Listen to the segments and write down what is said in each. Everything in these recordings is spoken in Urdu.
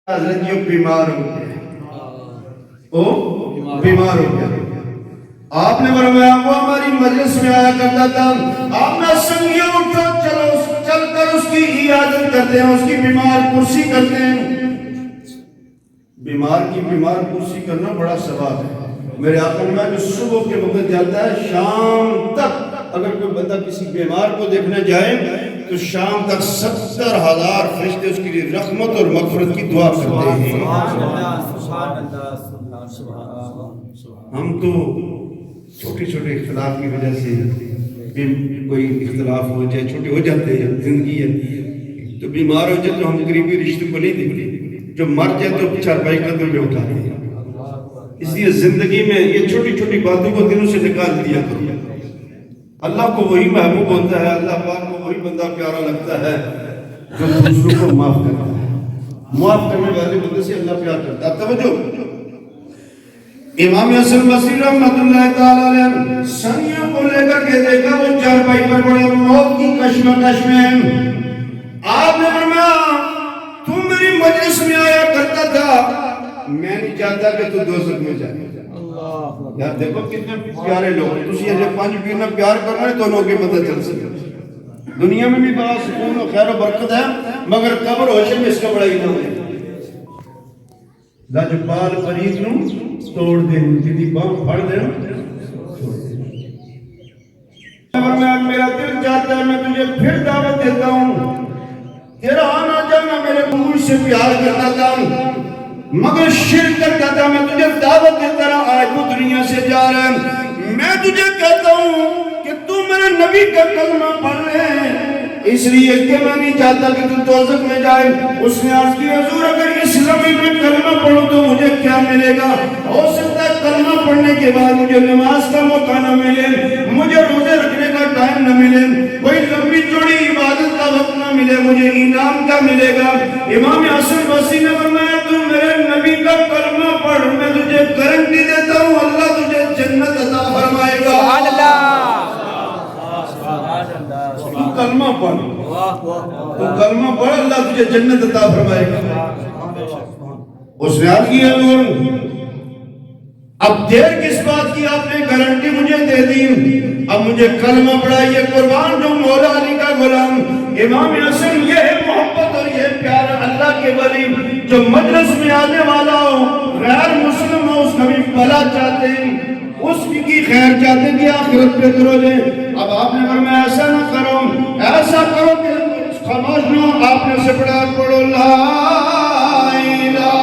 حضرت یہ بیمار ہو گیا، وہ بیمار ہو گیا۔ آپ نے فرمایا وہ ہماری مجلس میں آیا کرتا تھا، آپ نے سنگیوں اٹھو چلو چل کر اس کی عیادت کرتے ہیں، اس کی بیمار پرسی کرتے ہیں۔ بیمار کی بیمار پرسی کرنا بڑا ثواب ہے۔ میرے آقا نے کہا جو صبح کے وقت جاتا ہے شام تک اگر کوئی بندہ کسی بیمار کو دیکھنے جائے تو شام تک 70,000 فرشتے اس کے لیے رحمت اور مغفرت کی دعا کرتے ہیں۔ ہم تو چھوٹے چھوٹے اختلاف کی وجہ سے کوئی اختلاف ہو جائے چھوٹے ہو جاتے ہیں، زندگی ہے تو بیمار ہو جائے تو ہم قریبی رشتے کو نہیں دیکھتے، جو مر جائے تو چارپائی قدم میں اٹھاتے ہیں۔ اس لیے زندگی میں یہ چھوٹی چھوٹی باتوں کو دلوں سے نکال دیا کرو۔ اللہ کو وہی محبوب ہوتا ہے، اللہ پاک کو وہی بندہ پیارا لگتا ہے جو دوسروں کو معاف کرتا ہے۔ معاف کرنے والے بندے سے اللہ پیار کرتا ہے۔ توجہ، امام حسن بصری رحمۃ اللہ تعالی علیہ سنگیوں کو لے کر کے دیکھا وہ چارپائی پر بڑے موت کی کشمکش میں۔ آپ نے فرمایا تو میری مجلس میں آیا کرتا تھا، میں نہیں چاہتا کہ تو دوزخ میں جائے۔ یار دیکھو کتنے پیارے لوگ، تسی یہ جب پانچ پیرنا پیار کرنا ہے تو انہوں کے پتہ چل سکے۔ دنیا میں بھی بڑا سکون و خیر و برکت ہے، مگر قبر ہوشے میں اس کا بڑا ہی نہ ہے۔ لجپال فرید نوں توڑ دیں، جدی باں پھڑ دیں میرا دل چاہتا ہے میں تجھے پھر دعوت دیتا ہوں، تیرا آنا جانا میرے منہ سے پیار کرتا تھا مگر شرک کرتا تھا، میں تجھے دعوت دیتا رہا، آج تو دنیا سے جا رہا ہے، میں تجھے کہتا ہوں کہ تو میرے نبی کا کلمہ پڑھ لے، اس لیے کہ میں نہیں چاہتا کہ تو دوزخ میں جائے۔ اس نے عرض کی حضور اگر اسلامی میں کلمہ پڑھوں تو مجھے کیا ملے گا؟ ہو سکتا ہے کلمہ پڑھنے کے بعد مجھے نماز کا موقع نہ ملے، مجھے روزے رکھنے کا ٹائم نہ ملے، کوئی لمبی چوڑی عبادت کا وقت نہ ملے، مجھے انعام کا ملے گا۔ امام حسن بصری نے فرمایا تو میرے نبی کا کلمہ پڑھ، میں تجھے گارنٹی دیتا ہوں اللہ تجھے جنت عطا فرمائے گا۔ سبحان اللہ، تو کلمہ پڑھ، تو کلمہ پڑھ اللہ تجھے جنت عطا فرمائے گا۔ اس نے عرض کیا حضور اب دیر کس بات کی، آپ نے گارنٹی مجھے دے دی، اب مجھے کلمہ پڑھائیے، قربان جو مولا علی کا غلام۔ امام حسن یہ ہے محبت اور یہ پیار اللہ کے ولی، جو مجلس میں آنے والا ہو غیر مسلم ہو اس کا بھی بھلا چاہتے ہیں، اس کی خیر چاہتے ہیں کہ آخرت پہ کرو جائے۔ اب آپ نے فرمایا ایسا نہ کرو، ایسا کرو کہ خاموش نہ ہو، آپ نے سے پڑھا پڑھو لا الہ،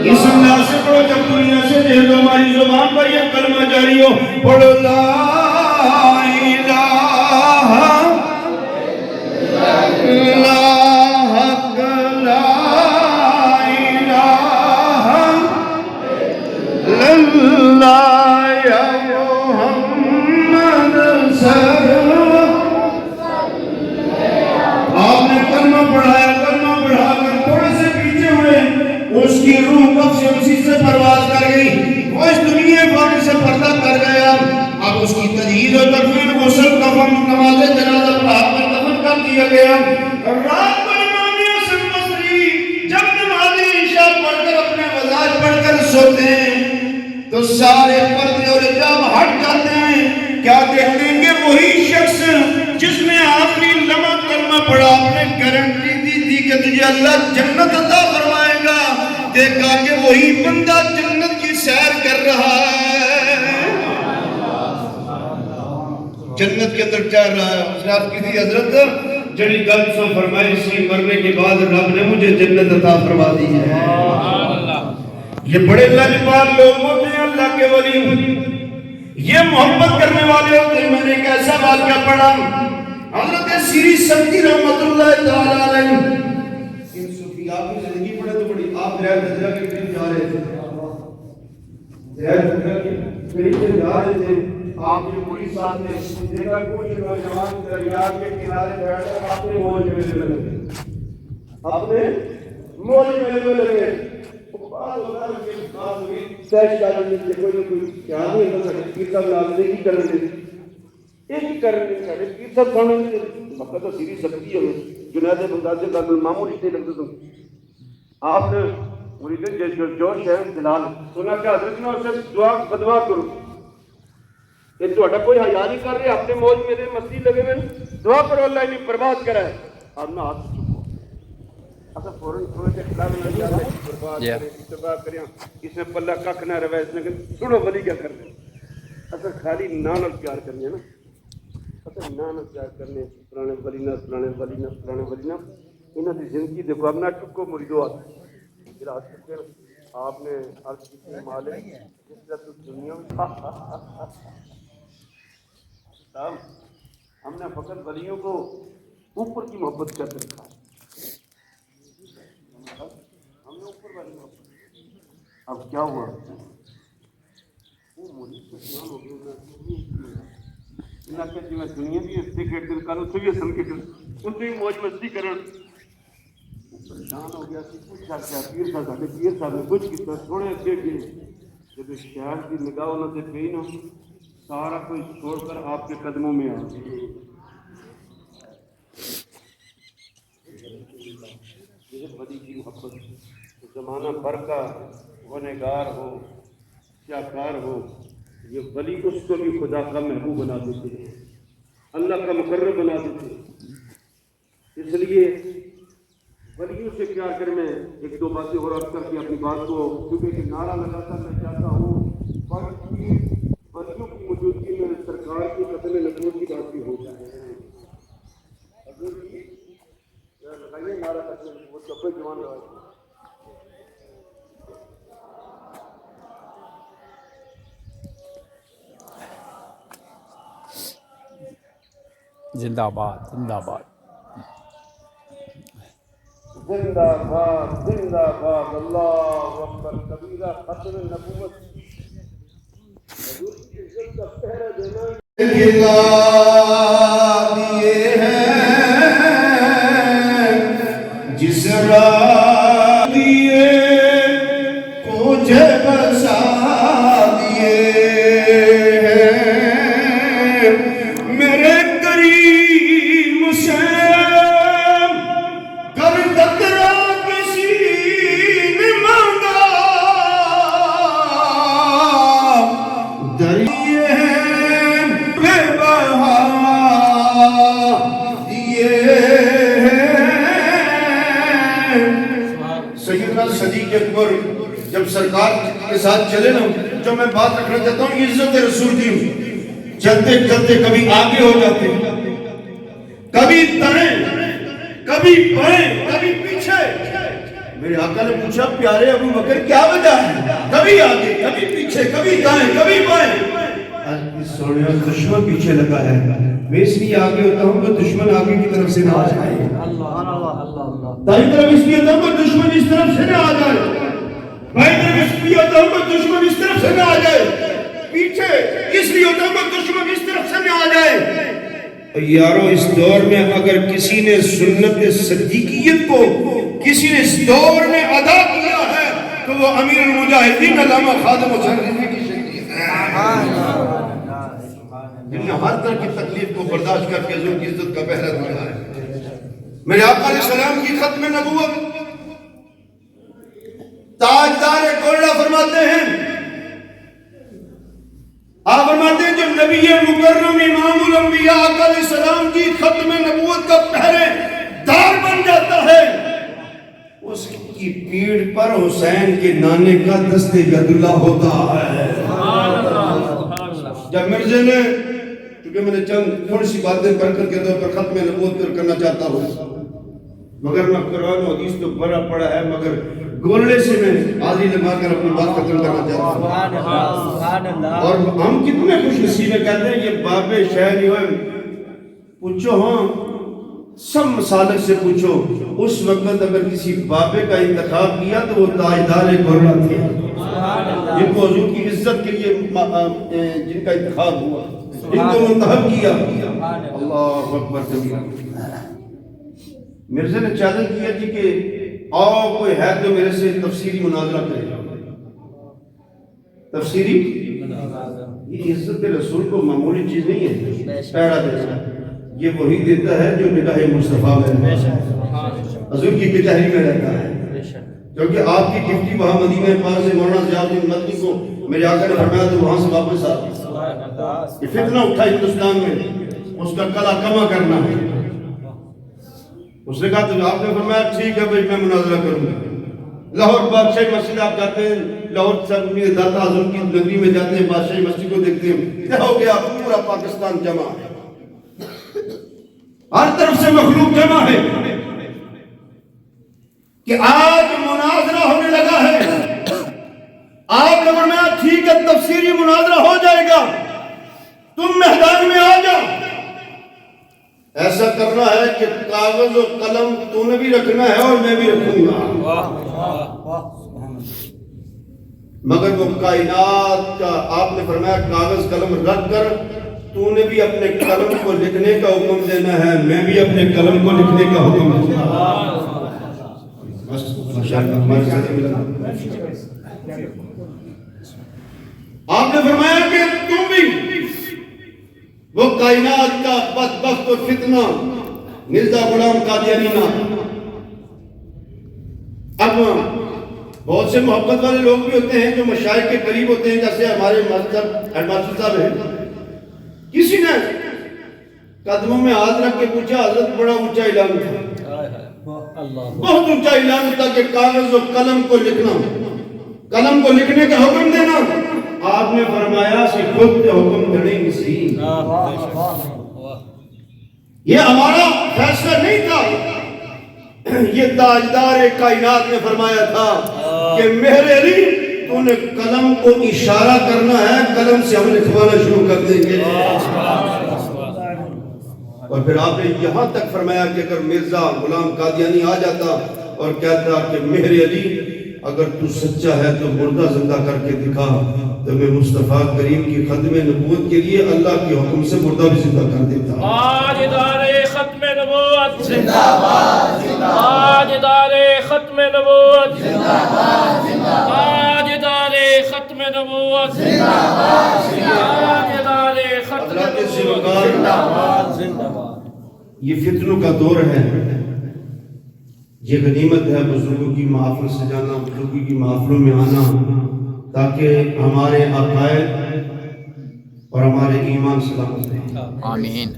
اس انداز سے پڑھو جب دنیا سے دے دو ہماری زبان پر یہ کلمہ جاری ہو، پڑھو لا الہ لا حق لا الہ اللہ یا محمد آپ نے کلمہ پڑھایا، کلمہ پڑھا کر تھوڑے سے پیچھے ہوئے، اس کی روح کب سے اسی سے پرواز کر گئی، وہ اس دنیا پاک سے پردہ کر گیا۔ اب اس کی تجہیز و تکفین غسل کفن نماز جنازہ پڑھا کر دفن کر دیا گیا۔ رات کو امام حسن بصری جب نماز عشاء پڑھ کر اپنے وظائف پڑھ کر سوتے ہیں تو سارے پردے اور حجاب ہٹ جاتے ہیں، کیا دیکھتے ہیں کہ وہی شخص جس نے آخری لمحہ کلمہ پڑھا، آپ نے گارنٹی دی تھی کہ تجھے اللہ جنت عطا فرمائے گا، دیکھا کہ وہی بندہ جنت کی سیر کر رہا ہے، جنت کے اندر چاہ رہا ہے۔ اس نے آپ کی تھی حضرت جڑی گل سو فرمائی سی مرنے کے بعد رب نے مجھے جنت عطا فرما دی ہے۔ یہ بڑے لجپال لوگ ہوتے ہیں اللہ کے ولی، یہ محبت کرنے والے ہوتے ہیں۔ میں نے ایک ایسا واقعہ پڑھا، حضرت سیری سبتی رحمت اللہ تعالی علیہ، ان صوفیاء کی زندگی پڑھے تو بڑی، آپ دریا دجلہ کے قریب جا رہے تھے، دریا دجلہ کے قریب جا رہے تھے، آپ جو پوری ساتھ نے دیکھا کچھ نوجوان دریا کے کنارے بیٹھ کر اپنے موج میں لگے، اپنے موج میں لگے، بعض وقت کے بعد ہوئی سیش کرنے سے کوئی نہ کوئی کیا نہیں ہوتا، کتاب لاغنے کی کرنے ایک ہی کر رہے ہیں سارے پیر صاحب کھانے میں وقت تو سیری سبزی ہے جنید بغدادی کا معمول اس لگتے تم آپ نے مرید جوش ہے دلال سنا کہ حضرت نے اسے دعا بدوا کرو یہ تو کوئی حیا نہیں کر رہے اپنے موج میرے مسجد لگے ہوئے دعا کرو اللہ انہیں برباد کرا ہے آپ نے ہاتھ چکو اصل فوراً تھوڑے سے خلاف نہ جا رہے برباد کریں اتباع کریں اس میں پلہ ککھ نہ روے اس نے کہ سنو ولی کیا کر رہے اصل خالی نانت پیار کرنی ہے نا اصل نانت پیار کرنے پرانے ولی نہ انہوں نے زندگی دیکھو اب نہ ٹکو مریدو آتا ہے آپ نے عرض کی مالک جس طرح تو دنیا میں ہم نے فقط ولیوں کو اوپر کی محبت کر رکھا ہم نے اوپر والی محبت اب کیا ہوا وہ مرید سے کیا ہو گیا کہ جی میں دنیا بھی سکریٹ دل کر اس سے بھی اصل کے دل اس میں موج مستی کرن پریشان ہو گیا پوچھا کیا پیر صاحب نے کچھ کیا تھوڑے اگے گئے جب شہر کی نگاہ انہوں نے پی نا سارا کوئی چھوڑ کر آپ کے قدموں میں آ یہ بڑی کی محبت زمانہ بھر کا گنہگار ہو کیا کار ہو یہ ولی اس کو بھی خدا کا محبوب بنا دیتے ہیں اللہ کا مقرر بنا دیتے ہیں اس لیے ولیوں سے پیار کر میں ایک دو باتیں اور عرض کر کے اپنی بات کو کیونکہ کہ نعرہ لگاتا میں چاہتا ہوں ولیوں کی موجودگی میں سرکار کی قدم نبوت کی بات بھی ہو جائے لگائیے نعرہ قدم نبوت کا کوئی جوان لگائے زندہ باد زندہ باد زندہ باد زندہ باد اللہ اکبر کبیرہ ختم نبوت حضور کی عزت کا پہرا دینا دیے ہیں جس راہ دیے مجھے بسا دیے ہیں میرے کریم سے صدیق اکبر جب سرکار کے ساتھ چلے نا جو میں بات رکھنا چاہتا ہوں عزت رسول کی چلتے چلتے کبھی آگے ہو جاتے کبھی دائیں کبھی بائیں کبھی پیچھے میرے آقا نے پوچھا پیارے ابو بکر کیا وجہ ہے کبھی آگے کبھی پیچھے کبھی دائیں کبھی بائیں سونے دشمن پیچھے لگا ہے میں اس لیے آگے ہوتا ہوں کہ دشمن آگے کی طرف سے نہ آ جائے دائیں طرف اس لیے ہوتا ہوں کہ دشمن اس طرف سے نہ آ جائے بائیں طرف اس لیے ہوتا ہوں کہ دشمن اس طرف سے نہ آ جائے پیچھے اس لیے ہوتا ہوں کہ دشمن اس طرف سے نہ آ جائے یارو اس دور میں اگر کسی نے سنت صدیقیت کو کسی نے اس دور میں ادا کیا ہے تو وہ امیر المجاہدین علامہ خادم حسین رضوی کی شخصیت ہے جن نے ہر طرح کی تکلیف کو برداشت کر کے حضور کی عزت کا پہرا دیا ہے میرے آقا علیہ السلام کی ختم نبوت تاجدار کولڑا فرماتے ہیں آپ فرماتے ہیں جو نبی مکرم امام الانبیاء آقا علیہ السلام کی ختم نبوت کا پہرے دار بن جاتا ہے اس کی پیڑ پر حسین کے نانے کا دست یداللہ ہوتا ہے جب مرزا نے کیونکہ میں نے چند تھوڑی سی باتیں پڑھ کر کے طور پر ختم نبوت کرنا چاہتا ہوں مگر میں قرآن و حدیث تو بڑا پڑا ہے مگر گولڑے سے میں حاضری لگا کر اپنی بات ختم کرنا چاہتا ہوں اور ہم کتنے خوش نصیب کہتے ہیں یہ باب شہر ہوئے پوچھو ہاں سب مسالک سے پوچھو اس وقت اگر کسی بابے کا انتخاب کیا تو وہ تاجدار گولڑا تھے جن کو حضور کی عزت کے لیے جن کا انتخاب ہوا جن کو منتخب کیا اللہ اکبر کبیرہ مرزا نے چیلنج کیا تھی کہ آؤ کوئی ہے تو میرے سے تفسیری مناظرہ کرے تفسیری یہ عزت رسول کو معمولی چیز نہیں ہے پیرا دینا، یہ وہی دیتا ہے جو نگاہ مصطفیٰ میں حضور کی کچہری میں رہتا ہے، کیونکہ آپ کی گفٹی وہاں مدینہ پاک سے مولانا ضیاء الدین مدنی کو میرے آقا نے فرمایا تو وہاں سے واپس آ، یہ فتنہ اٹھا ہندوستان میں، اس کا کلا کما کرنا ہے۔ اس نے کہا تو آپ نے فرمایا ٹھیک ہے بھائی میں مناظرہ کروں گا۔ لاہور بادشاہی مسجد آپ جاتے ہیں، لاہور سب میں داتا اعظم کی نگری میں جاتے ہیں، بادشاہی مسجد کو دیکھتے ہیں، کیا ہو گیا پورا پاکستان جمع ہے، ہر طرف سے مخلوق جمع ہے کہ آج مناظرہ ہونے لگا ہے۔ آپ نے فرمایا ٹھیک ہے تفسیری مناظرہ ہو جائے گا، تم میدان میں آ جاؤ۔ ایسا کرنا ہے کہ کاغذ و قلم تو نے بھی رکھنا ہے اور میں بھی رکھوں گا، مگر وہ کائنات کا آپ نے فرمایا کاغذ قلم رکھ کر تو نے بھی اپنے قلم کو لکھنے کا حکم دینا ہے، میں بھی اپنے قلم کو لکھنے کا حکم دینا ہے۔ آپ نے فرمایا کہ تم بھی وہ کائنات کا بدبخت و فتنہ مرزا غلام قادیانی نہ، اب بہت سے محبت والے لوگ بھی ہوتے ہیں جو مشائخ کے قریب ہوتے ہیں، جیسے ہمارے ماسٹر صاحب ہیں، کسی نے قدموں میں ہاتھ رکھ کے پوچھا، حضرت بڑا اونچا اعلان تھا، بہت اونچا اعلان تھا کہ کاغذ و قلم کو لکھنا، قلم کو لکھنے کا حکم دینا۔ آپ نے فرمایا کہ خود حکم کریں گی، یہ ہمارا فیصلہ نہیں تھا، یہ تاجدار کائنات نے فرمایا تھا کہ میرے علی تو نے قلم کو اشارہ کرنا ہے، قلم سے ہم لکھوانا شروع کر دیں گے۔ اور پھر آپ نے یہاں تک فرمایا کہ اگر مرزا غلام قادیانی آ جاتا اور کہتا کہ میرے علی اگر تو سچا ہے تو مردہ زندہ کر کے دکھا، تو میں مصطفیٰ کریم کی ختم نبوت کے لیے اللہ کے حکم سے مردہ بھی زندہ کر دیتا۔ تاجدار ختم نبوت زندہ باد، تاجدار ختم نبوت زندہ باد، تاجدار ختم نبوت زندہ باد، تاجدار ختم نبوت زندہ باد، زندہ باد۔ یہ فتنوں کا دور ہے، یہ غنیمت ہے بزرگوں کی محافل سجانا، بزرگوں کی محافلوں میں آنا، تاکہ ہمارے عقائد اور ہمارے ایمان سلامت رہیں۔ آمین۔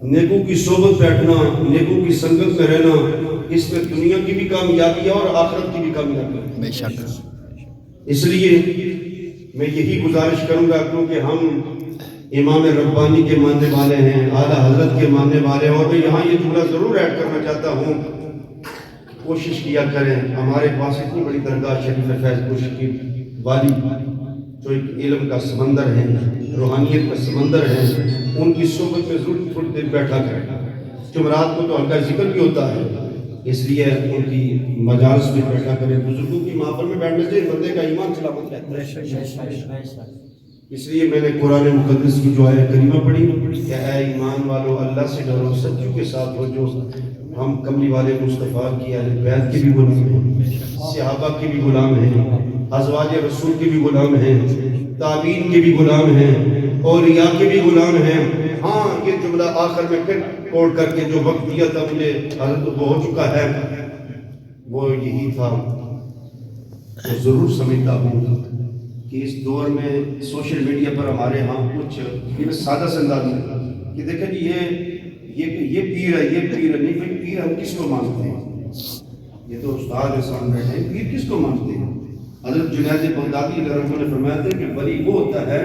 نیکوں کی صحبت بیٹھنا، نیکوں کی سنگت میں رہنا، اس میں دنیا کی بھی کامیابی ہے اور آخرت کی بھی کامیابی ہے۔ بے شک۔ اس لیے میں یہی گزارش کروں گا، کیونکہ ہم امام ربانی کے ماننے والے ہیں، اعلیٰ حضرت کے ماننے والے ہیں، اور میں یہاں یہ جملہ ضرور ایڈ کرنا چاہتا ہوں، کوشش کیا کریں، ہمارے پاس اتنی بڑی درگاہ شریف فیض پوش کی والی جو ایک علم کا سمندر ہے، روحانیت کا سمندر ہے، ان کی صحبت میں ضرور تھوڑی دیر بیٹھا کریں۔ جمعرات کو تو ہلکا ذکر بھی ہوتا ہے، اس لیے ان کی مجالس میں بیٹھا کریں۔ بزرگوں کی محفل میں بیٹھنے سے بندے کا ایمان سلامت رہتا ہے۔ اس لیے میں نے قرآن مقدس کی جو آیت کریمہ پڑھی کہ اے ایمان والو اللہ سے ڈرو، سچوں کے ساتھ ہو، جو ہم کملی والے مصطفیٰ کی اہل بیت کے بھی غلام ہیں، صحابہ کے بھی غلام ہیں، ازواج رسول کے بھی غلام ہیں، تابعین کے بھی غلام ہیں، اولیاء کے بھی غلام ہیں۔ ہاں یہ جملہ آخر میں پھر کوٹ کر کے جو وقت دیا تھا مجھے حضرت وہ ہو چکا ہے، وہ یہی تھا کہ ضرور سمجھتا ہوں کہ اس دور میں سوشل میڈیا پر ہمارے ہاں کچھ یہ سادہ سے انداز میں کہ دیکھیں جی یہ پیر ہے، یہ پیر ہے، نہیں بھائی پیر ہم کس کو مانتے ہیں؟ یہ تو استاد ہے سامنے بیٹھے ہیں، پیر کس کو مانتے ہیں؟ حضرت جنید بغدادی علیہ رحمۃ نے فرمایا تھا کہ ولی وہ ہوتا ہے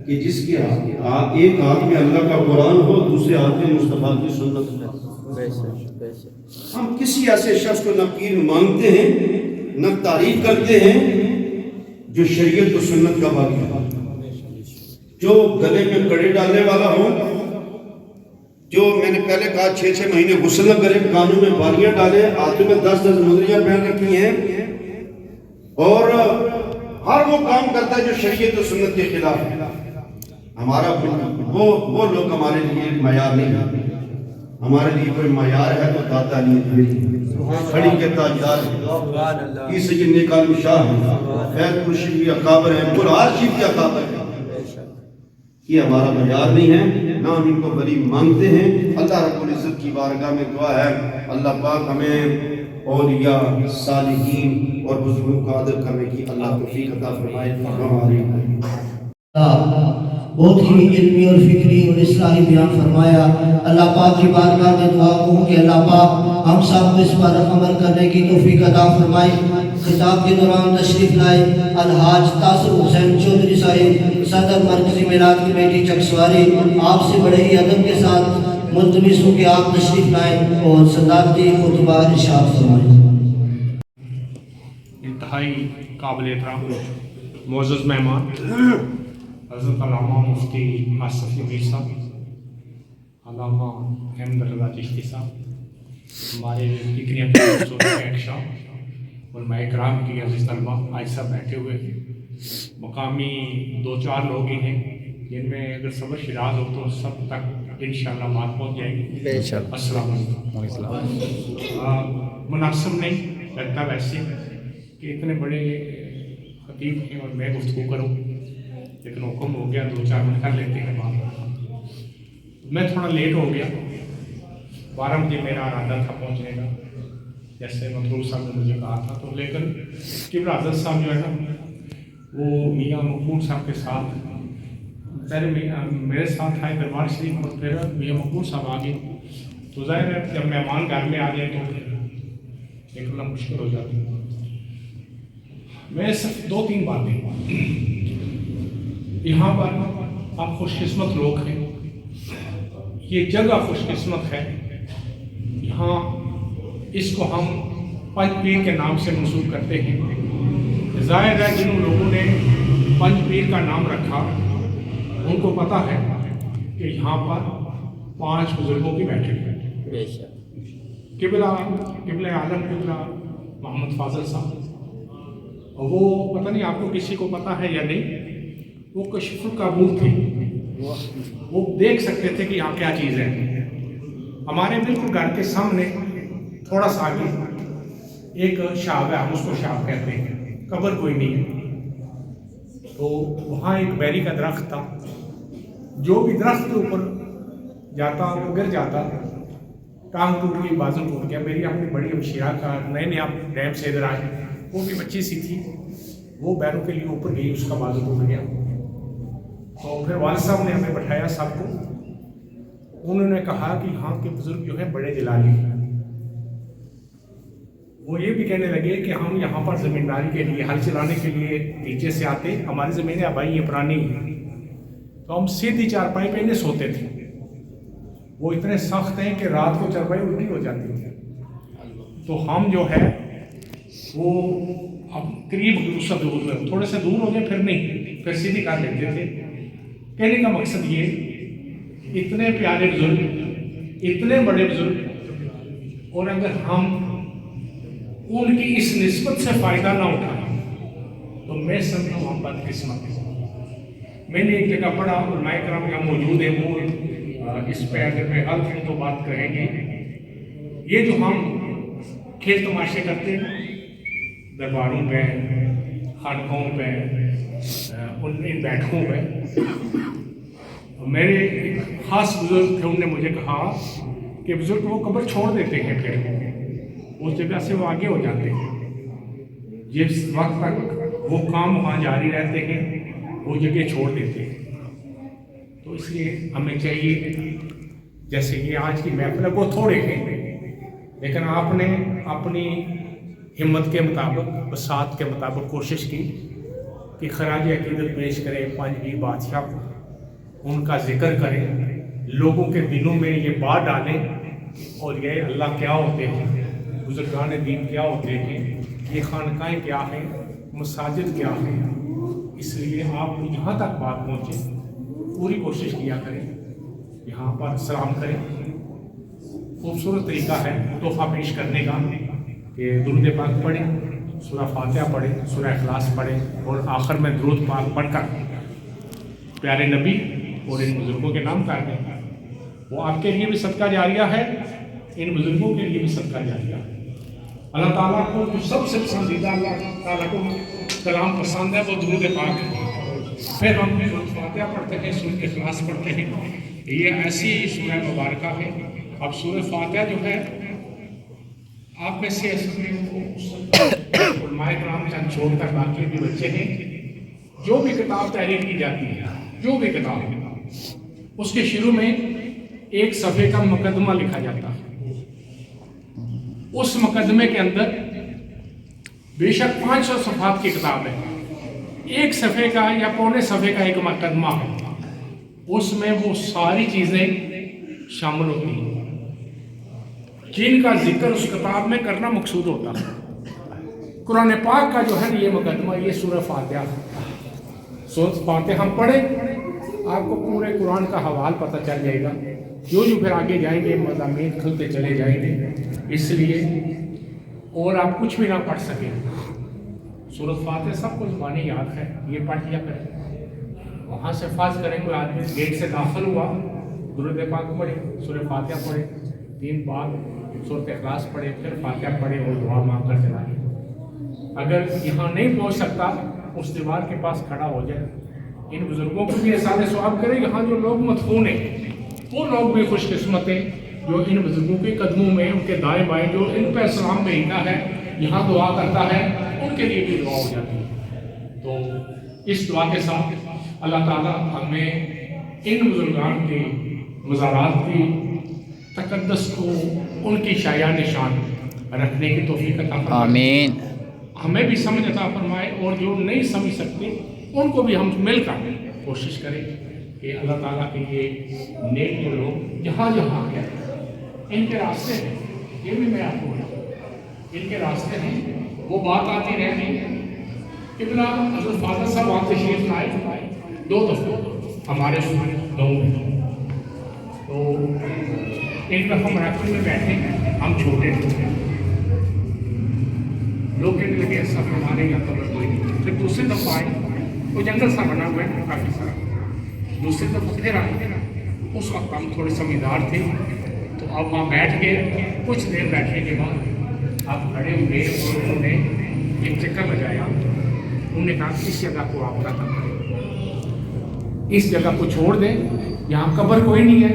کہ جس کے ایک ہاتھ میں اللہ کا قرآن ہو، دوسرے ہاتھ میں مصطفیٰ کی سنت ہے۔ ہم کسی ایسے شخص کو نہ پیر مانتے ہیں نہ تعریف کرتے ہیں جو شریعت و سنت کا باقی ہے، جو گلے میں کڑے ڈالنے والا ہو، جو میں نے پہلے کہا 6 مہینے غسل نہ کرے، کانوں میں بالیاں ڈالے، ہاتھوں میں 10 مدریاں پہن رکھی ہیں، اور ہر وہ کام کرتا ہے جو شریعت و سنت کے خلاف ہے۔ ہمارا وہ لوگ ہمارے لیے معیار نہیں ہے۔ ہمارے لیے کوئی معیار ہے تو داتا علی کھڑی کے تاجدار ہیں، عیسی کے نیک عالم شاہ ہیں، فیض پور شریف کے اکابر ہیں، بلحار شریف کے اکابر ہیں، یہ ہمارا معیار نہیں ہے، نہ ہم ان کو ولی مانگتے ہیں۔ اللہ رب العزت کی بارگاہ میں دعا ہے اللہ پاک ہمیں اولیاء، صالحین اور بزرگوں کا ادب کرنے کی اللہ توفیق عطا فرمائے۔ بہت ہی علمی اور فکری اور اصلاحی بیان فرمایا۔ اللہ پاک کی بارگاہ میں دعا ہوں کہ اللہ پاک ہم سب کو اس پر عمل کرنے کی توفیق عطا فرمائے۔ خطاب کے دوران تشریف لائے الحاج تاثر حسین چودھری صاحب، صدر مرکزی میلاد کمیٹی چکسواری، آپ سے بڑے ہی ادب کے ساتھ ملتمس ہوں کہ آپ تشریف لائیں اور صداقتی خطبہ ارشاد فرمائیں۔ انتہائی قابل احترام معزز مہمان حضرت علامہ مفتی آصف امیر صاحب، علامہ احمد رضا چشتی صاحب، ہمارے ایک شاہ علماء کرام کی عزیز طلبہ آج سب بیٹھے ہوئے ہیں، مقامی 2-4 لوگ ہی ہیں جن میں اگر صبر شراز ہو تو سب تک انشاءاللہ بات پہنچ جائے گی۔ السلام علیکم۔ مناسب نہیں لگتا ویسے کہ اتنے بڑے خطیب ہیں اور میں گفتگو کروں، لیکن حکم ہو گیا 2-4 منٹ کر لیتے ہیں بات۔ میں تھوڑا لیٹ ہو گیا، 12 بجے میرا ارادہ تھا پہنچنے کا جیسے مطلوب صاحب نے مجھے کہا تھا، تو لیکن قبلہ حضرت صاحب جو ہے نا وہ میاں مقبول صاحب کے ساتھ پہلے میرے ساتھ آئے دربار شریف اور پھر میاں مقبول صاحب آ گئے، تو ظاہر ہے جب مہمان گھر میں آ گئے تو پھر نکلنا مشکل ہو جاتی ہے۔ میں صرف 2-3 باتیں، یہاں پر آپ خوش قسمت لوگ ہیں، یہ جگہ خوش قسمت ہے، یہاں اس کو ہم پنج پیر کے نام سے منسوب کرتے ہیں۔ ظاہر ہے جن لوگوں نے پنج پیر کا نام رکھا ان کو پتہ ہے کہ یہاں پر 5 بزرگوں کی بیٹھک ہے، قبلہ عالم قبلہ محمد فاضل صاحب، اور وہ پتہ نہیں آپ کو کسی کو پتہ ہے یا نہیں، وہ کشف القبول تھے، وہ دیکھ سکتے تھے کہ یہاں کیا چیز ہے۔ ہمارے بالکل گھر کے سامنے تھوڑا سا آگے ایک شاب ہے، ہم اس کو شاب کہتے ہیں، قبر کوئی نہیں ہے، تو وہاں ایک بیری کا درخت تھا، جو بھی درخت کے اوپر جاتا وہ گر جاتا، ٹانگ ٹوٹ گئی، بازو ٹوٹ گیا۔ میری اپنی بڑی ہمشیرہ کا نئے آپ ڈیم سے ادھر آئے، وہ بھی بچی سی تھی، وہ بیروں کے لیے اوپر گئی، اس کا بازو ٹوٹ گیا، تو پھر والد صاحب نے ہمیں بٹھایا سب کو، انہوں نے کہا کہ یہاں کے بزرگ جو ہیں بڑے جلالی ہیں، وہ یہ بھی کہنے لگے کہ ہم یہاں پر زمینداری کے لیے ہل چلانے کے لیے نیچے سے آتے، ہماری زمینیں آبائی یہ پرانی ہیں، تو ہم سیدھی چارپائی پہ نہیں سوتے تھے، وہ اتنے سخت ہیں کہ رات کو چارپائی الٹی ہو جاتی تھی، تو ہم جو ہے وہ اب قریب اس سے دور ہے، تھوڑے سے دور ہو گئے پھر نہیں، پھر سیدھی کر لیتے تھے۔ کہنے کا مقصد یہ اتنے پیارے بزرگ، اتنے بڑے بزرگ، اور اگر ہم ان کی اس نسبت سے فائدہ نہ اٹھائیں تو میں سمجھتا ہوں ہم بدقسمت ہیں۔ میں نے ایک جگہ پڑھا، علماء کرام یہاں موجود ہیں، وہ اس پہ اگر میں غلط ہوں تو بات کہیں گے، یہ جو ہم کھیل تماشے کرتے ہیں درباروں پہ، خانقاہوں پہ، ان بیٹھکوں پہ، میرے ایک خاص بزرگ تھے، انہوں نے مجھے کہا کہ بزرگ وہ قبر چھوڑ دیتے ہیں، پھر اس جگہ سے وہ آگے ہو جاتے ہیں، جس وقت تک وہ کام وہاں جاری رہتے ہیں وہ جگہ چھوڑ دیتے ہیں۔ تو اس لیے ہمیں چاہیے، جیسے یہ آج کی محفل ہے وہ تھوڑے ہیں، لیکن آپ نے اپنی ہمت کے مطابق، وسعت کے مطابق کوشش کی کہ خراج عقیدت پیش کریں 5 پیر بادشاہ کو، ان کا ذکر کریں، لوگوں کے دلوں میں یہ بات ڈالیں، اور یہ اللہ کیا ہوتے ہیں، بزرگان دین کیا ہوتے ہیں، یہ خانقاہیں کیا ہیں، مساجد کیا ہیں۔ اس لیے آپ یہاں تک بات پہنچے، پوری کوشش کیا کریں، یہاں پر سلام کریں۔ خوبصورت طریقہ ہے تحفہ پیش کرنے کا کہ درود پاک پڑھیں، سورہ فاتحہ پڑھیں، سورہ اخلاص پڑھیں، اور آخر میں درود پاک پڑھ کر پیارے نبی اور ان بزرگوں کے نام کر دیں۔ وہ آپ کے لیے بھی صدقہ جاریہ ہے، ان بزرگوں کے لیے بھی صدقہ جاریہ ہے۔ اللہ تعالیٰ کو جو سب سے پسندیدہ اللہ تعالیٰ کو کلام پسند ہے وہ درود پاک ہے۔ پھر ہم سورۃ فاتحہ پڑھتے ہیں، سورۃ اخلاص پڑھتے ہیں. یہ ایسی سورہ مبارکہ ہے. اب سورۃ فاتحہ جو ہے آپ میں سے علماء کرام چند چھوڑ کر باقی بھی بچے ہیں، جو بھی کتاب تحریر کی جاتی ہے، جو بھی کتاب، اس کے شروع میں ایک صفحے کا مقدمہ لکھا جاتا ہے. اس مقدمے کے اندر بے شک 500 صفحات کی کتاب ہے، ایک صفحے کا یا پونے صفحے کا ایک مقدمہ ہے. اس میں وہ ساری چیزیں شامل ہوتی ہیں جن کا ذکر اس کتاب میں کرنا مقصود ہوتا ہے. قرآن پاک کا جو ہے یہ مقدمہ، یہ سورہ فاتحہ. سورہ فاتحہ ہم پڑھیں، آپ کو پورے قرآن کا حوال پتہ چل جائے گا. جو پھر آگے جائیں گے مضامین کھلتے چلے جائیں گے. اس لیے اور آپ کچھ بھی نہ پڑھ سکیں، سورۃ فاتحہ سب کو زبانی یاد ہے، یہ پڑھ لیا کریں. وہاں سے فرض کریں کوئی آدمی گیٹ سے داخل ہوا، درود پاک پڑھے، سورہ فاتحہ پڑھے، 3 بار سورۃ اخلاص پڑھے، پھر فاتحہ پڑھے اور دعا مانگ کر چلا جائے. اگر یہاں نہیں پہنچ سکتا اس دیوار کے پاس کھڑا ہو جائے. ان بزرگوں کو بھی احسان ثواب کرے. یہاں جو لوگ مدفون ہیں وہ لوگ بھی خوش قسمت ہیں جو ان بزرگوں کے قدموں میں، ان کے دائیں بائیں جو ان پہ السلام بھیجتا ہے، یہاں دعا کرتا ہے، ان کے لیے بھی دعا ہو جاتی ہے. تو اس دعا کے ساتھ اللہ تعالیٰ ہمیں ان بزرگان کے مزارات کی تقدس کو، ان کی شایع نشان رکھنے کی توفیق عطا فرمائے. آمین. ہمیں بھی سمجھ عطا فرمائے، اور جو نہیں سمجھ سکتے ان کو بھی ہم مل کر کوشش کریں کہ اللہ تعالیٰ کے یہ نیک جو لوگ جہاں جہاں ہیں، ان کے راستے ہیں. یہ بھی میں آپ کو بتاؤں، ان کے راستے ہیں. وہ بات آتی رہتی ہے. ابن حضرت فاضل صاحب وہاں تشریف لائے 2 دفعہ ہمارے گاؤں میں. تو ایک دفعہ محفل میں بیٹھے ہیں، ہم چھوٹے تھے، لوگ کہنے لگے سب ہمارے یہاں قبر کوئی نہیں. پھر دوسری دفعہ آئے، وہ جنگل سا بنا ہوا ہے کافی سارا. دوسری دفعہ پھر آئے، اس وقت ہم تھوڑے سمجھدار تھے. تو اب وہاں بیٹھ گئے. کچھ دیر بیٹھنے کے بعد آپ کھڑے ہوئے اور انہوں نے ایک چکر لگایا. انہوں نے کہا اس جگہ کو آپ نہ کریں، اس جگہ کو چھوڑ دیں. یہاں قبر کوئی نہیں ہے،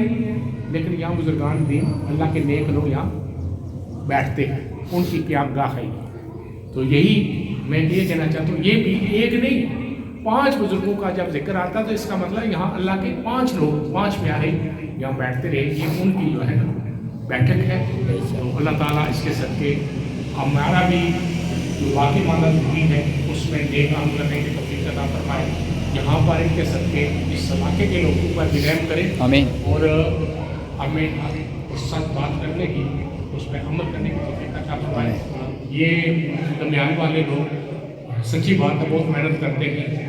لیکن یہاں بزرگان دین اللہ کے نیک لوگ یہاں بیٹھتے ہیں، ان کی قیام گاہ ہے. تو یہی میں یہ کہنا چاہتا ہوں، یہ بھی ایک نہیں 5 بزرگوں کا جب ذکر آتا تو اس کا مطلب یہاں اللہ کے 5 لوگ، 5 پیارے یہاں بیٹھتے رہے. یہ ان کی جو ہے بیٹھک ہے. تو اللہ تعالیٰ اس کے صدقے ہمارا بھی جو باقی مدد کی ہے اس میں نیک کام کرنے کی توفیق عطا فرمائے. یہاں پر ان کے صدقے اس علاقے کے لوگوں پر بھی رحم کرے. آمین. اور ہمیں اس ساتھ بات کرنے کی، اس پہ عمل کرنے کی توفیق عطا فرمائے. یہ دمیان والے لوگ سچی بات ہے بہت محنت کرتے ہیں.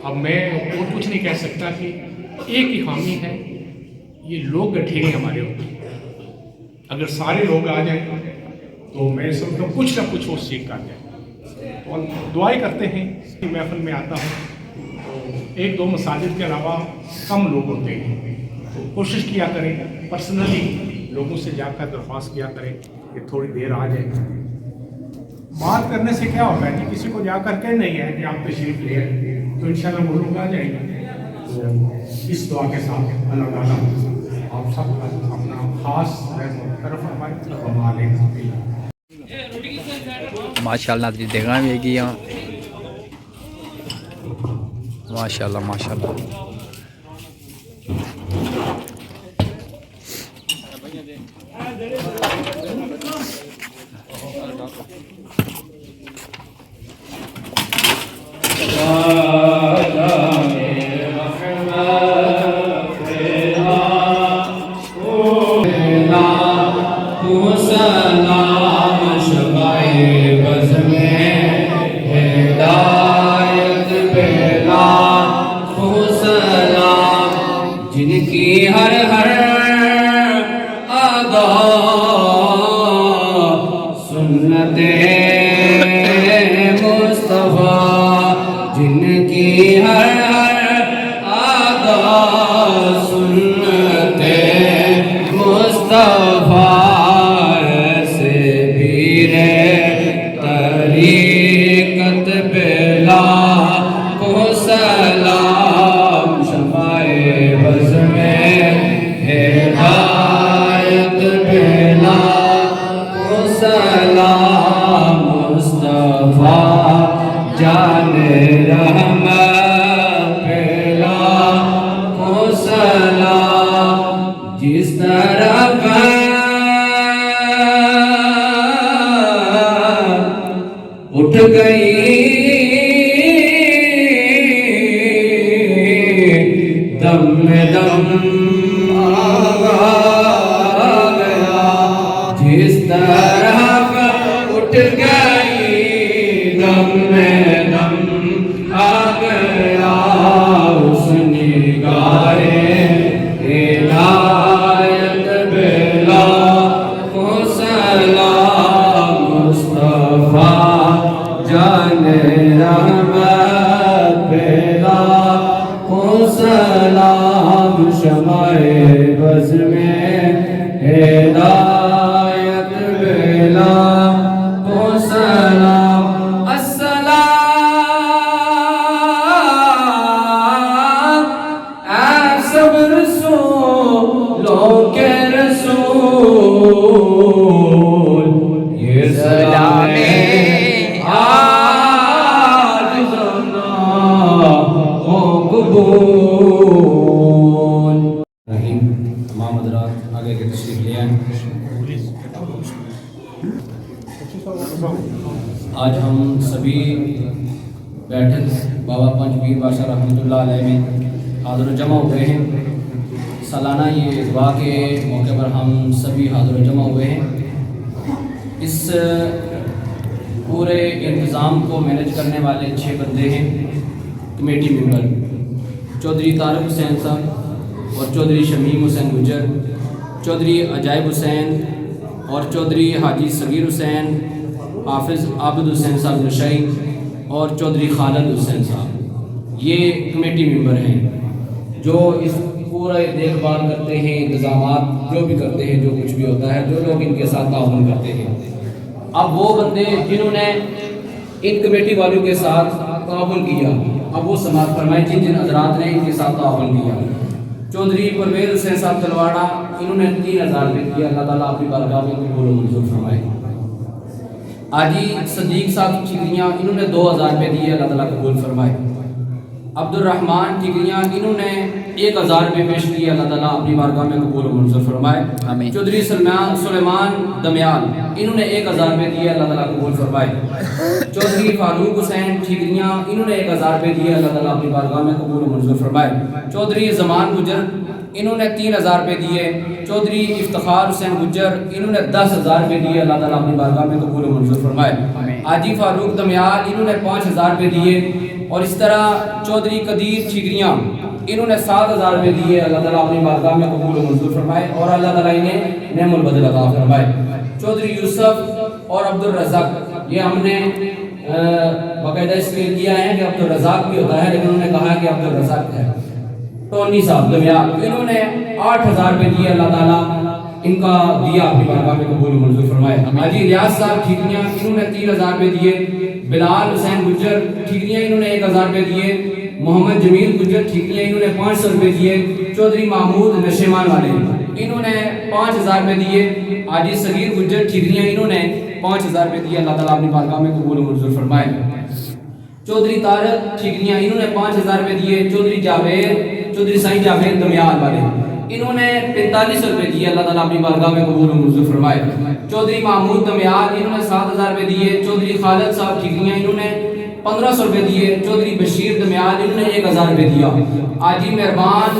اب میں اور کچھ نہیں کہہ سکتا کہ ایک ہی خامی ہے، یہ لوگ گٹھے ہیں ہمارے اوپر. اگر سارے لوگ آ جائیں تو میں سمجھتا ہوں کچھ نہ کچھ وہ سیکھ کر جائیں. اور دعائیں کرتے ہیں کہ محفل میں آتا ہوں تو 1-2 مساجد کے علاوہ کم لوگ ہوتے ہیں. تو کوشش کیا کریں، پرسنلی لوگوں سے جا کر درخواست کیا کریں کہ تھوڑی دیر آ جائیں. بات کرنے سے کیا ہوتا ہے کہ کسی کو جا کر کے نہیں ہے کہ آپ تشریف لے آئیں، تو انشاءاللہ وہ لوگ آ جائیں گے. تو اس دعا کے ساتھ اللہ تعالیٰ آپ سب کا اپنا خاص طرف فرمائے. ماشاءاللہ دیکھنا بھی ہے یہاں. ماشاءاللہ ماشاءاللہ. جن کی ہر ہر ادا سنت مصطفیٰ، جن کی ہر ہر ادا سنت مصطفیٰ، سے بھی طریقت بلا کو مصطفیٰ جان رحمت پھیلا کو سلام جس طرف اٹھ گئی دم میں دم آ گیا جس طرح اٹھ گئی دم میں دم آ گیا اس نگاہ عنایت بلا کو سلام مصطفیٰ جان رحمت بلا کو سلام شمع بز میں ہدایت بلا کو سلام السلام اے سب رسولوں کے رسول یہ سلام آج سنا ہو قبول رحیم تمام حضرات آگے کے تشریف لے آئیں آج ہم سبھی بیٹھک بابا پنج پیر بادشاہ رحمۃ اللہ علیہ میں حاضر و جمع ہوئے ہیں سالانہ یہ دعا کے موقع پر ہم سبھی حاضر و جمع ہوئے ہیں اس پورے انتظام کو مینیج کرنے والے 6 بندے ہیں کمیٹی ممبر چودھری طارق حسین صاحب اور چودھری شمیم حسین گجر چودھری عجائب حسین اور چودھری حاجی صغیر حسین حافظ عابد حسین صاحب نشائی اور چودھری خالد حسین صاحب یہ کمیٹی ممبر ہیں جو اس پورے دیکھ بھال کرتے ہیں انتظامات جو بھی کرتے ہیں جو کچھ بھی ہوتا ہے جو لوگ ان کے ساتھ تعاون کرتے ہیں اب وہ بندے جنہوں نے ان کمیٹی والوں کے ساتھ تعاون کیا اب وہ سماعت فرمائیں جن حضرات نے ان کے ساتھ تعاون کیا چودھری پرویز حسین صاحب تلواڑا انہوں نے 3000 روپے دیا اللہ تعالیٰ اپنی بارگاہ میں قبول و منظور فرمائے آجی صدیق صاحب ٹھیکریاں انہوں نے 2000 روپے دیے اللہ تعالیٰ قبول فرمائے عبد الرحمن ٹھیکریاں انہوں نے 1000 روپے پیش کیے اللہ تعالیٰ اپنی بارگاہ میں قبول و منظور فرمائے چودھری سلیمان دمیال انہوں نے 1000 روپے دیے اللہ تعالیٰ قبول فرمائے چودھری فاروق حسین ٹھیکریاں انہوں نے 1000 روپے دیے اللہ تعالیٰ اپنی بارگاہ میں قبول و منظور فرمائے چودھری زمان گجر انہوں نے 3000 روپے دیے چودھری افتخار حسین گجر انہوں نے 10000 روپے دیے اللہ تعالیٰ اپنی بارگاہ میں قبول و منظور فرمائے حاجی فاروق دمیال انہوں نے 5000 روپے دیے اور اس طرح چودھری قدیر ٹھیکریاں انہوں نے 7000 روپے دیے اللہ تعالیٰ اپنی بارگاہ میں قبول و منظور فرمائے اور اللہ تعالیٰ انہیں نعم البدل عطا فرمائے چودھری یوسف اور عبد الرزاق یہ ہم نے باقاعدہ اس لیے کیا ہے کہ عبد الرزاق بھی ہوتا ہے لیکن انہوں نے کہا کہ عبد الرزاق ہے ٹونی صاحب دمیال انہوں نے 8000 روپے دیے اللہ تعالیٰ ان کا دیا اپنی بارگاہ میں قبول و منظور فرمائے حاجی ریاض صاحب ٹھیکریاں انہوں نے 3000 روپے دیے بلال حسین گجر ٹھیکریاں انہوں نے 1000 روپے دیے محمد جمیل گجر ٹھیکریاں انہوں نے 500 روپے دیے چودھری محمود نشیمان والے انہوں نے 5000 روپے دیے حاجی صغیر گجر ٹھیکریاں انہوں نے 5000 روپے دیے اللہ تعالیٰ اپنی بارگاہ میں قبول و منظور فرمائے چودھری طارق ٹھیکریاں انہوں نے 5000 روپے دیے چودھری سائیں جاوید دمیال والے انہوں نے 4500 روپے دیے اللہ تعالیٰ اپنی بارگاہ میں قبول و منظور فرمائے چودھری محمود دمیال انہوں نے 7000 روپے دیے چودھری خالد صاحب ٹھیکریاں انہوں نے 1500 روپے دیے چودھری بشیر دمیال انہوں نے 1000 روپے دیا حاجی مہربان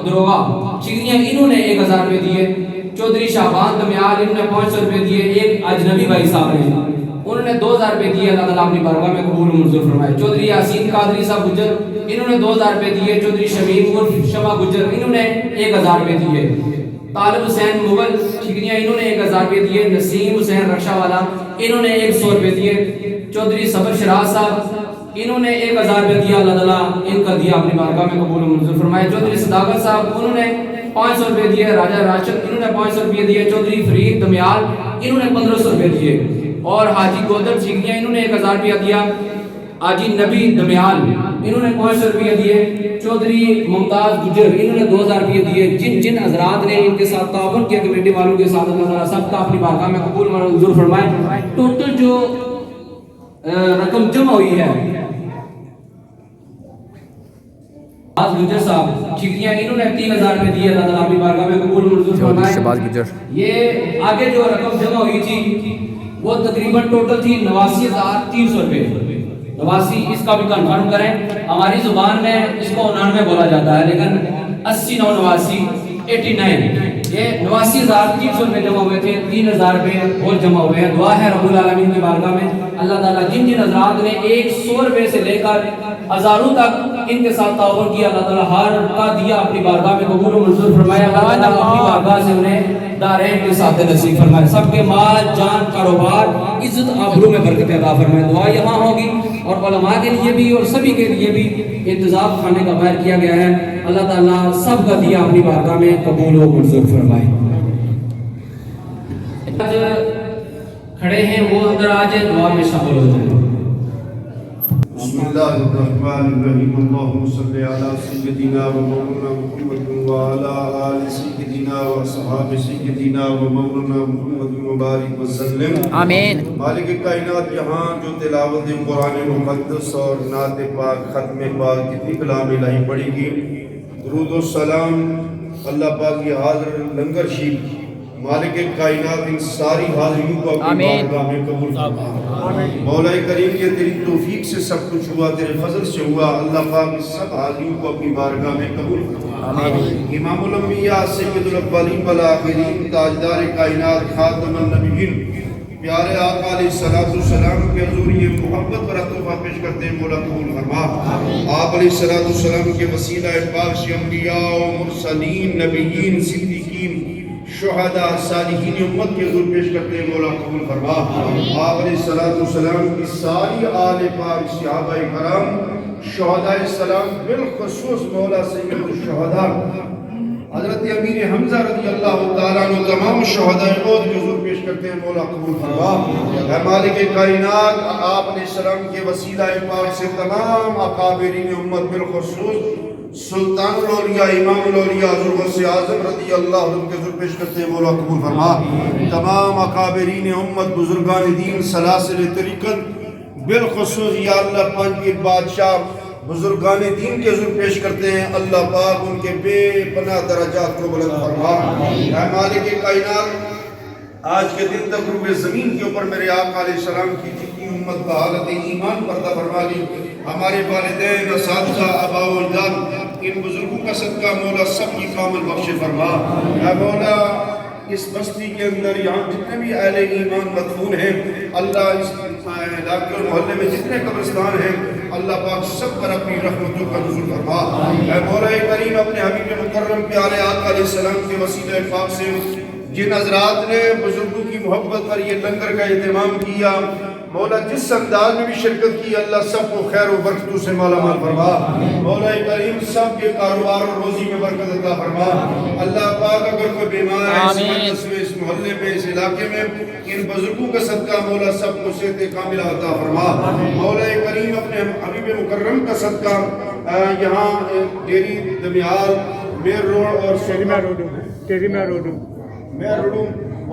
دروگا ٹھیکریاں انہوں نے 1000 روپے دیے چودھری شعبان دمیال انہوں نے 500 روپے دیے ایک اجنبی بھائی صاحب نے انہوں نے 2000 روپے دیے اللہ تعالیٰ اپنی بارگاہ میں قبول و منظور فرمائے چودھری یاسین قادری صاحب گجر انہوں نے 2000 روپے دیے چودھری شمیم عرف شمع گجر انہوں نے 1000 روپے دیے طالب حسین مغل ٹھیکریاں انہوں نے 1000 روپے دیے نسیم حسین رکشہ والا انہوں نے 100 روپے دیے چودھری صبر شراز صاحب انہوں نے 1000 روپے دیا اللہ تعالیٰ ان کا دیا اپنی بارگاہ میں قبول و منظور فرمائے چودھری صداقت صاحب انہوں نے 500 روپے دیے راجہ راشد انہوں نے 500 روپے دیے چودھری فرید دمیال انہوں نے 1500 روپے دیے اور حاجی گودر ٹھیکریاں انہوں نے 1000 روپیہ دیا حاجی نبی دمیال انہوں نے 500 روپیہ دیے چودھری ممتاز گجر انہوں نے 2000 روپیہ دیے جن حضرات نے ان کے ساتھ تعاون کیا کمیٹی والوں کے ساتھ اللہ تعالیٰ سب کا اپنی بارگاہ میں قبول و منظور فرمائے ٹوٹل جو رقم جمع ہوئی ہے. آج گجر صاحب چٹیاں انہوں نے 3000 روپے دیے. اللہ تعالیٰ اپنی بارگاہ میں قبول منظور فرمائے. شہباز گجر یہ آگے جو رقم جمع ہوئی تھی وہ تقریباً ٹوٹل تھی 89,300 روپے. 89 اس کا بھی کنفرم کریں. ہماری زبان میں اس کو 99 بولا جاتا ہے لیکن 80 9 89 89 یہ 89,300 روپے جمع ہوئے تھے. 3,000 روپے اور جمع ہوئے ہیں. دعا ہے رب العالمین کی بارگاہ میں اللہ تعالیٰ جن جن حضرات نے 100 روپے سے لے کر ہزاروں تک ان کے ساتھ تعاون کیا اللہ تعالیٰ ہر کا دیا اپنی بارگاہ میں قبول و منظور فرمائے. اللہ تعالیٰ اپنی بارگاہ سے انہیں دارین کے ساتھ نصیب فرمائے. سب کے مال جان کاروبار عزت آبرو میں برکت عطا فرمائے. دعا یہاں ہوگی اور علماء کے لیے بھی اور سبھی کے لیے بھی انتظام کھانے کا باہر کیا گیا ہے. اللہ تعالیٰ سب کا دیا اپنی بارگاہ میں قبول و منظور فرمائے. کھڑے ہیں وہ اندر آ جائیں دعا میں شامل ہو جائیں. بسم اللہ الرحمن الرحیم. اللہم صلی علی سیدنا و مولانا محمد و علی آل سیدنا و اصحاب سیدنا و مولانا محمد مبارک وسلم. آمین. مالک کائنات جہاں جو تلاوت قرآن مقدس اور نعت پاک ختم پاک کتنی کلام الہی پڑھی گی. درود و سلام اللہ پاک کی حاضر لنگر شیف مالک کائنات ان ساری حاضریوں کو اپنی بارگاہ میں قبول فرما. مولا کریم کے تیری توفیق سے سب کچھ ہوا, تیرے فضل سے ہوا. اللہ پاک سب حاضریوں کو اپنی بارگاہ میں قبول فرما. امام الانبیاء سید الاولین والآخرین تاجدار کائنات خاتم النبیین پیارے آقا علیہ السلام کے حضور یہ محبت پر تحفہ پیش کرتے ہیں مولا قبول فرما. آپ علیہ السلام کے وسیلہ پاک سے انبیاء و مرسلین نبیین صدیقین شہداء صالحین امت کے حضور پیش کرتے ہیں مولا قبول فرما. آپ علیہ السلام کی ساری آل پاک صحابہ کرام شہداء السلام بالخصوص مولا سید الشہداء حضرت امیر حمزہ رضی اللہ تعالیٰ عنہ تمام شہداء احد کے حضور پیش کرتے ہیں مولا قبول فرما. اے مالک کائنات آپ علیہ السلام کے وسیلہ پاک سے تمام اکابرین امت بالخصوص سلطان الاولیاء امام الاولیاء حضرت غوث اعظم رضی اللہ عنہ کے حضور پیش کرتے ہیں مولا قبول فرما. تمام اکابرین امت بزرگان دین سلاسل طریقت بالخصوص یا اللہ پنج پیر بادشاہ بزرگان دین کے حضور پیش کرتے ہیں. اللہ پاک ان کے بے پناہ درجات کو بلند فرما. اے مالک کائنات آج کے دن تک روئے زمین کے اوپر میرے آقا علیہ السلام کی جتنی امت کا حالت ایمان پردہ فرما لی. ہمارے والدین اساتذہ آباء و اجداد ان بزرگوں کا صدقہ مولا سب کی کامل بخش فرما. اے مولا اس بستی کے اندر یہاں جتنے بھی اہل ایمان مدفون ہیں اللہ اس علاقے اور محلے میں جتنے قبرستان ہیں اللہ پاک سب پر اپنی رحمتوں کا نزول فرما. اے مولا کریم اپنے حبیب مکرم پیارے آقا علیہ السلام کے وسیلہ پاک سے جن حضرات نے بزرگوں کی محبت پر یہ لنگر کا اہتمام کیا مولا جس انداز میں بھی شرکت کی اللہ سب کو خیر و برکتوں سے مالا مال فرما. مولا کریم سب کے کاروبار اور روزی میں برکت عطا فرما. اللہ پاک اگر کوئی بیمار ہے اس مجلس میں اس محلے میں اس علاقے میں ان بزرگوں کا صدقہ مولا سب کو صحت کاملہ عطا فرما. مولا کریم اپنے حبیب مکرم کا صدقہ یہاں ڈیری دمیال میر روڈ اور تیریما روڈو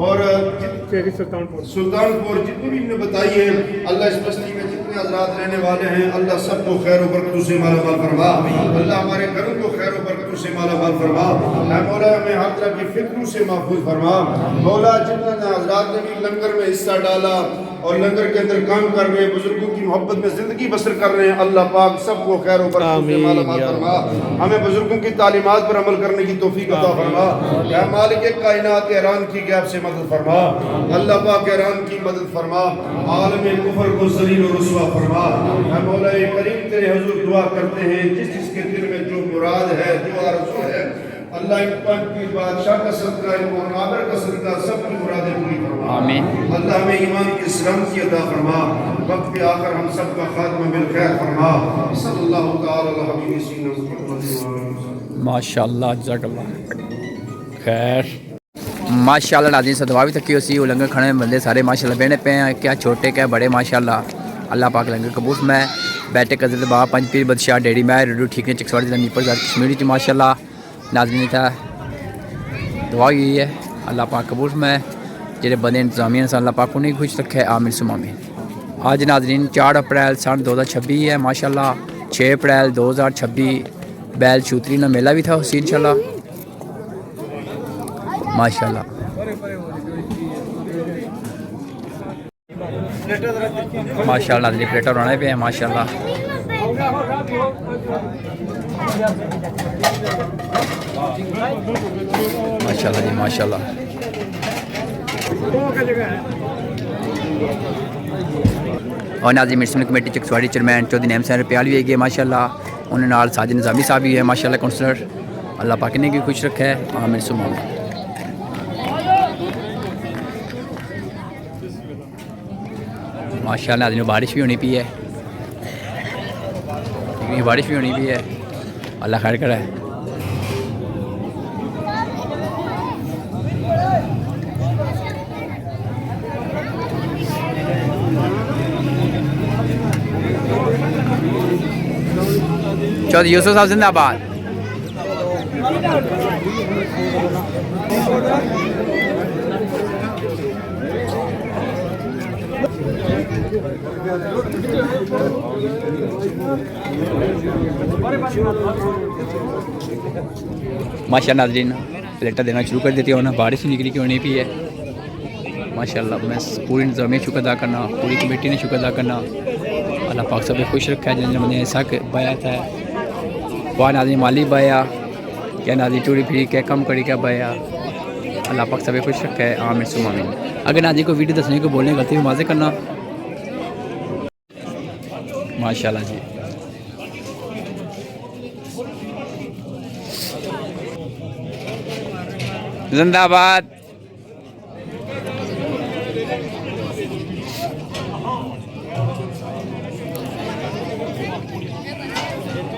اور سلطان پور جتنی بھی نے بتائی ہے اللہ اس بستی میں جتنے حضرات رہنے والے ہیں اللہ سب کو خیر و برکتوں سے مالا مال فرما. اللہ ہمارے گھروں کو خیر و برکتوں سے مالا مال فرما. اے مولا ہمیں ہر طرح کی فکروں سے محفوظ فرما. مولا جتنے حضرات نے بھی لنگر میں حصہ ڈالا اور لنگر کے اندر کام کر رہے ہیں بزرگوں کی محبت میں زندگی بسر کر رہے ہیں اللہ پاک سب کو خیر و برکتوں سے مالا مال فرما. ہمیں بزرگوں کی تعلیمات پر عمل کرنے کی توفیق عطا فرما. اے مالک کائنات ایران کی غیب سے مدد فرما. اللہ پاک ایران کی مدد فرما. عالم کفر کو ذلیل و رسوا فرما. اے مولا کریم تیرے حضور دعا کرتے ہیں جس جس کے دل میں جو مراد ہے جو آرزو ہے اللہ ان پنج پیر بادشاہ کا صدقہ ان منابر کا صدقہ سب کی مرادیں پوری فرما. آمین. اللہ ہمیں ایمان کی اسلام کی عطا فرما. وقت کے آخر ہم سب کا خاتمہ بالخیر فرما. صلی اللہ تعالی علی حبیب سیدنا محمد. ماشاءاللہ جزاک اللہ خیر. ماشاءاللہ ناظرین سے دعا بھی تک کی اسی وہ لنگر کھڑے بندے سارے ماشاءاللہ بیٹھے پہ ہیں کیا چھوٹے کیا بڑے ماشاءاللہ. اللہ پاک لنگر قبول میں بیٹھے قدرت بابا پنج پیر بادشاہ ڈیری میں ریڈو ٹھیک ہے چکسواڑی ضلع میرپور کشمیری کی ماشاءاللہ ناظرین تھا دعا یہی ہے اللہ پاک قبول میں جڑے بندے انتظامیہ اللہ پاک انہیں خوش رکھے. آمین ثم آمین. آج ناظرین 4 اپریل سن 2026 ہے ماشاءاللہ 6 اپریل 2026 بیل چھوتری کا میلہ بھی تھا اسی انشاءاللہ ماشاءاللہ ماشاءاللہ ناظرین پلیٹیں بنانے پہ ہیں ماشاءاللہ ماشاءاللہ جی ماشاءاللہ اور ناظرین میونسپل کمیٹی چکسواڑی چیئرمین چودھری نعیم حسین رپیال بھی ہے ماشاءاللہ انہوں نے ساجد نظامی صاحب بھی ہے ماشاءاللہ کونسلر اللہ پاک نے بھی خوش رکھا ہے آمین ثم آمین ماشاءاللہ ناظرین بارش بھی ہونی پی ہے بارش بھی ہونی پی ہے اللہ خیر کرے چودھری یوسف صاحب زندہ باد ماشاء اللہ ناظرین پلیٹیں دینا شروع کر دیتی ہے بارش نکلی کیوں نہیں پی ہے ماشاء اللہ میں پوری انتظامیہ شکر ادا کرنا پوری کمیٹی نے شکر ادا کرنا اللہ پاک سب خوش رکھا ہے جن نے ایسا بایا تھا وہ ناظرین مالی بایا کیا ناظرین ٹوری پھری کیا کم کری کیا بایا اللہ پاک سب خوش رکھا ہے آمین ثم آمین اگر ناظرین کو ویڈیو دسنے کو بولنے غلطی میں واضح کرنا ماشاءاللہ جی زندہ آباد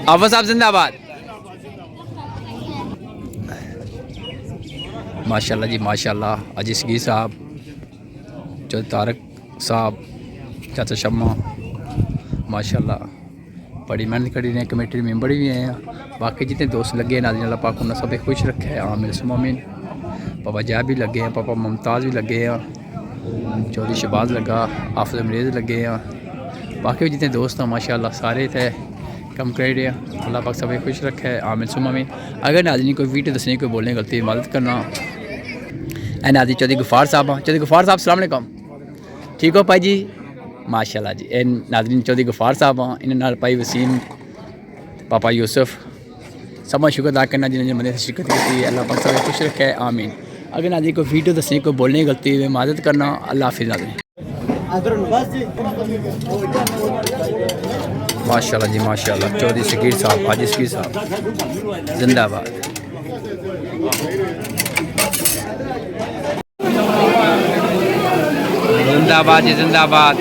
آفا صاحب زندہ آباد ماشاءاللہ جی ماشاءاللہ عجیز سگیر صاحب چودھری طارق صاحب چاچا شمع ماشاءاللہ بڑی محنت کری رہے ہیں کمیٹی ممبر بھی ہیں باقی جتنے دوست لگے ہیں ناظرین اللہ پاک انہوں نے سب خوش رکھا ہے آمین ثم آمین پاپا جاب بھی لگے ہیں پاپا ممتاز بھی لگے ہیں چودھری شہباز لگا حافظ امریز لگے ہیں باقی جتنے دوست ہیں ماشاءاللہ سارے تھے کم کر رہے ہیں اللہ پاک سب خوش رکھا ہے آمین ثم آمین اگر ناظرین کوئی ویڈیو دسنے کوئی بولنے غلطی مدد کرنا اے ناظرین چودھری غفار صاحب چودھری غفار صاحب السلام علیکم ٹھیک ہو بھائی جی ماشاءاللہ جی اے ناظرین چودھری غفار صاحب انہوں نے بھائی وسیم پاپا یوسف سب شکر ادا کرنا جنہوں نے مدد شرکت کی اللہ پاک سب خوش رکھا ہے آمین اگر ناظرین کوئی ویڈیو دسنے کوئی بولنے غلطی ہوئے مدد کرنا اللہ حافظ ناظرین ماشاءاللہ جی ماشاءاللہ چودھری سگیر صاحب حاجی سگیر صاحب زندہ آباد زندہ آباد جی زندہ آباد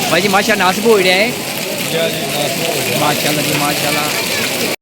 بھائی جی ماشاءاللہ ناصب ہو رہے ہیں ماشاءاللہ جی ماشاءاللہ